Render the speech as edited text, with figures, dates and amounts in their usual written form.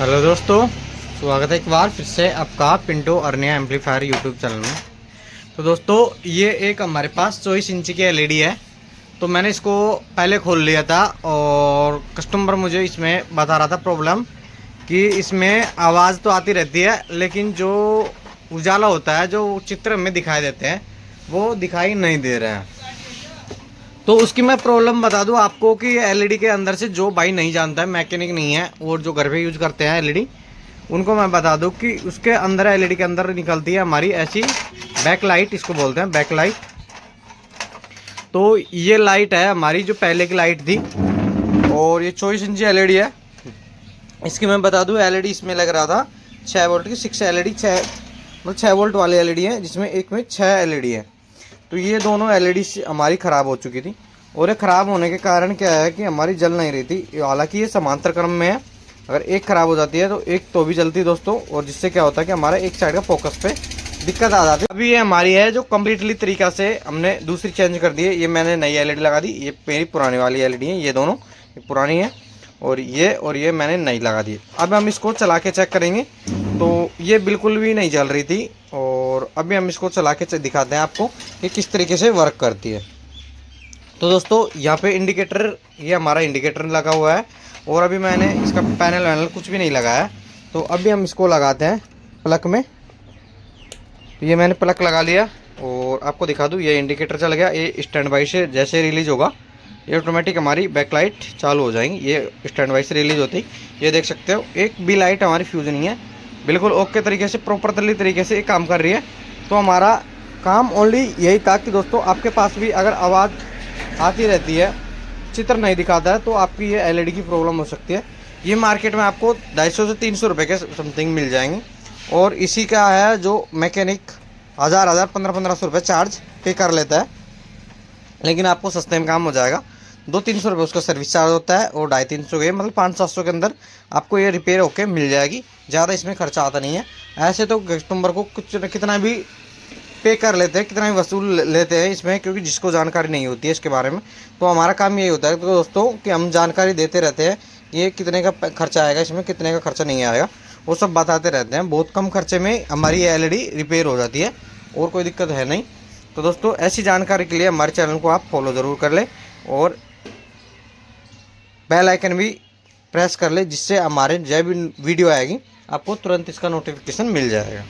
Hello दोस्तों, स्वागत है एक बार फिर से आपका Pinto Arnia amplifier YouTube channel में। तो दोस्तों, ये एक हमारे पास 24 इंच की एलईडी है। तो मैंने इसको पहले खोल लिया था और कस्टमर मुझे इसमें बता रहा था प्रॉब्लम कि इसमें आवाज़ तो आती रहती है, लेकिन जो उजाला होता है, जो चित्र में दिखाई देते हैं, वो दिखाई नहीं दे रहे हैं। तो उसकी मैं प्रॉब्लम बता दूं आपको कि एलईडी के अंदर से, जो भाई नहीं जानता है, मैकेनिक नहीं है और जो घर पे यूज करते हैं एलईडी, उनको मैं बता दूं कि उसके अंदर एलईडी के अंदर निकलती है हमारी ऐसी बैक लाइट, इसको बोलते हैं बैक लाइट। तो ये लाइट है हमारी जो पहले की लाइट थी, और ये 24 इंच एलईडी है। इसकी मैं बता दूं, एलईडी इसमें लग रहा था 6 वोल्ट की, 6 एलईडी, 6 वोल्ट वाली एलईडी है, जिसमें एक में 6 एलईडी है। तो ये दोनों एलईडी हमारी ख़राब हो चुकी थी, और ये ख़राब होने के कारण क्या है कि हमारी जल नहीं रही थी। हालांकि ये समांतर क्रम में है, अगर एक ख़राब हो जाती है तो एक तो भी जलती है दोस्तों, और जिससे क्या होता है कि हमारा एक साइड का फोकस पे दिक्कत आ जाती है। अभी ये हमारी है जो कम्प्लीटली तरीक़ा से हमने दूसरी चेंज कर दी है। ये मैंने नई एलईडी लगा दी, ये मेरी पुरानी वाली एलईडी है, ये दोनों ये पुरानी है, और ये मैंने नई लगा दी। अब हम इसको चला के चेक करेंगे। तो ये बिल्कुल भी नहीं जल रही थी, और अभी हम इसको चला के दिखाते हैं आपको कि किस तरीके से वर्क करती है। तो दोस्तों, यहाँ पे इंडिकेटर, ये हमारा इंडिकेटर लगा हुआ है, और अभी मैंने इसका पैनल वैनल कुछ भी नहीं लगाया। तो अभी हम इसको लगाते हैं प्लग में। तो ये मैंने प्लग लगा लिया, और आपको दिखा दूँ, ये इंडिकेटर चल गया। ये स्टैंड बाई से जैसे रिलीज होगा, ये ऑटोमेटिक हमारी बैक लाइट चालू हो जाएंगी। ये स्टैंड बाई से रिलीज होती, ये देख सकते हो, एक भी लाइट हमारी फ्यूज नहीं है, बिल्कुल ओके तरीके से, प्रॉपर तरीके से ये काम कर रही है। तो हमारा काम ओनली यही था कि दोस्तों, आपके पास भी अगर आवाज़ आती रहती है, चित्र नहीं दिखाता है, तो आपकी ये एलईडी की प्रॉब्लम हो सकती है। ये मार्केट में आपको 250 से 300 रुपये के समथिंग मिल जाएंगी, और इसी का है जो मैकेनिक 1000 1500 रुपये चार्ज पे कर लेता है, लेकिन आपको सस्ते में काम हो जाएगा। 200-300 रुपये उसका सर्विस चार्ज होता है, और 250-300 के, मतलब 500-700 के अंदर आपको ये रिपेयर होके मिल जाएगी। ज़्यादा इसमें खर्चा आता नहीं है। ऐसे तो कस्टमर को कुछ कितना भी पे कर लेते हैं, कितना भी वसूल लेते हैं इसमें, क्योंकि जिसको जानकारी नहीं होती है इसके बारे में। तो हमारा काम यही होता है तो दोस्तों कि हम जानकारी देते रहते हैं, ये कितने का खर्चा आएगा, इसमें कितने का खर्चा नहीं आएगा, वो सब बताते रहते हैं। बहुत कम खर्चे में हमारी ये एलईडी रिपेयर हो जाती है, और कोई दिक्कत है नहीं। तो दोस्तों, ऐसी जानकारी के लिए हमारे चैनल को आप फॉलो ज़रूर कर लें, और बेल आइकन भी प्रेस कर ले, जिससे हमारे जब भी वीडियो आएगी आपको तुरंत इसका नोटिफिकेशन मिल जाएगा।